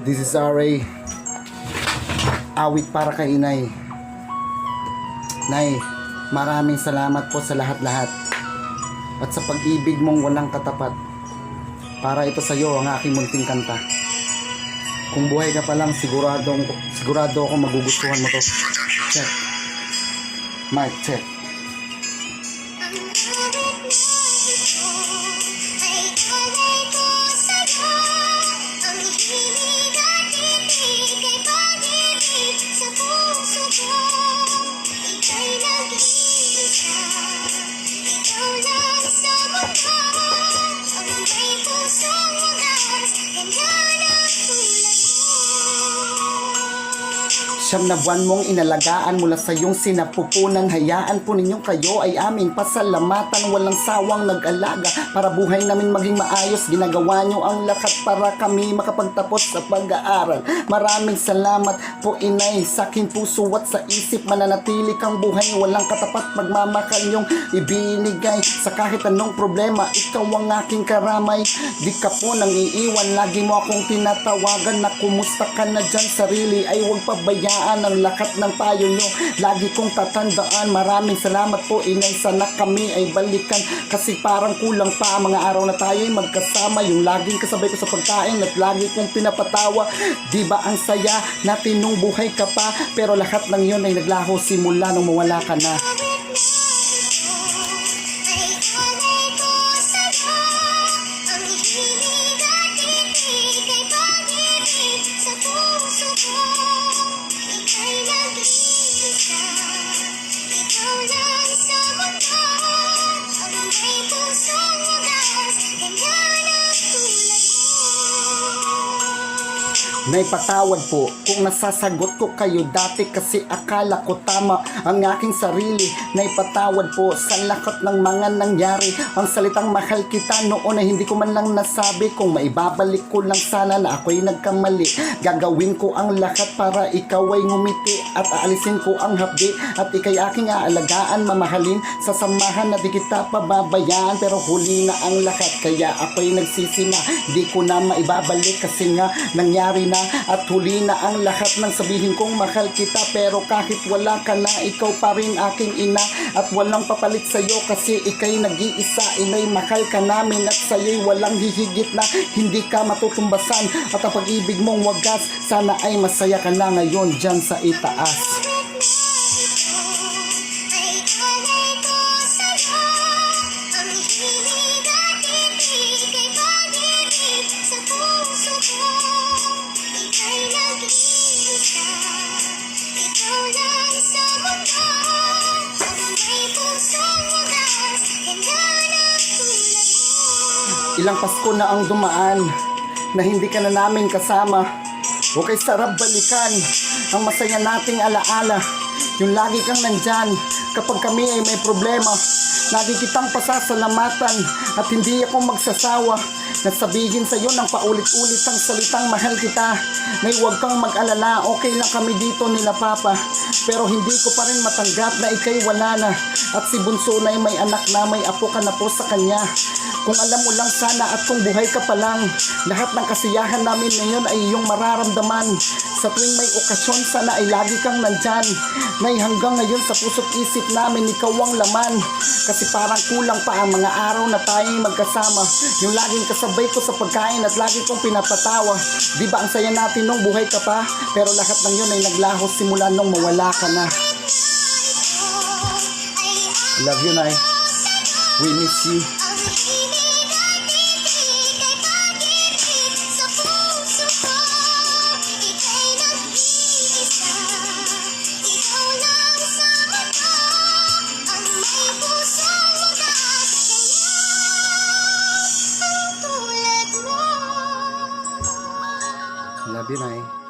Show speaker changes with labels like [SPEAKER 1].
[SPEAKER 1] This is RA. Awit para kay Inay. Nay, maraming salamat po sa lahat-lahat. At sa pag-ibig mong walang katapat. Para ito sa iyo ang aking munting kanta. Kung buhay ka pa lang, sigurado ako magugustuhan mo to. Check. Mic check. Siyam na buwan mong inalagaan mula sa iyong sinapupunan. Hayaan po ninyong kayo ay aming pasalamatan. Walang sawang nag-alaga para buhay namin maging maayos. Ginagawa nyo ang lakat para kami makapagtapos sa pag-aaral. Maraming salamat po Inay sa aking puso at sa isip. Mananatili kang buhay, walang katapat pagmamahal nyong ibinigay. Sa kahit anong problema, ikaw ang aking karamay. Di ka po nang iiwan, lagi mo akong tinatawagan na kumusta ka na dyan sarili. Ay huwag pabayaan ang lakat ng payo nyo, lagi kong tatandaan. Maraming salamat po Inay, sana kami ay balikan. Kasi parang kulang pa mga araw na tayo ay magkasama. Yung laging kasabay ko sa pagkain at lagi kong pinapatawa. Diba ang saya natin nung buhay ka pa? Pero lahat ng yun ay naglaho simula nung mawala ka na. Naipatawad po kung nasasagot ko kayo dati kasi akala ko tama ang aking sarili. Naipatawad po sa lahat ng mga nangyari. Ang salitang mahal kita noon ay hindi ko man lang nasabi. Kung maibabalik ko lang sana na ako'y nagkamali, gagawin ko ang lahat para ikaw ay ngumiti. At aalisin ko ang hapdi at ikay aking aalagaan, mamahalin, sasamahan na di kita pababayaan. Pero huli na ang lahat kaya ako'y nagsisi na di ko na maibabalik kasi nga nangyari na. At huli na ang lahat ng sabihin kong mahal kita. Pero kahit wala ka na, ikaw pa rin aking ina. At walang papalit sa'yo kasi ikay nag-iisa. Inay, mahal ka namin at sa'yo'y walang hihigit na hindi ka matutumbasan. At ang pag-ibig mong wagas, sana ay masaya ka na ngayon dyan sa itaas. Ilang Pasko na ang dumaan na hindi ka na namin kasama. O kay sarap balikan ang masaya nating alaala. Yung lagi kang nandyan kapag kami ay may problema. Lagi kitang pasasalamatan at hindi ako magsasawa na sabihin sa'yo ng paulit-ulit ang salitang mahal kita. Nay, huwag kang mag-alala, okay lang kami dito nila Papa. Pero hindi ko pa rin matanggap na ikay wala na. At si Bunso na may anak na, may apo ka na po sa kanya. Kung alam mo lang sana at kung buhay ka pa lang, lahat ng kasiyahan namin ngayon ay iyong mararamdaman. Sa tuwing may okasyon, sana ay lagi kang nandyan. Nay, hanggang ngayon sa puso't isip namin, ikaw ang laman. Kasi parang kulang pa ang mga araw na tayong magkasama. Yung laging kasabay ko sa pagkain at lagi kong pinapatawa. Di ba ang saya natin nung buhay ka pa? Pero lahat ng yun ay naglaho simula nung mawala ka na. Love you, Nay. We miss you. Love you, Nay.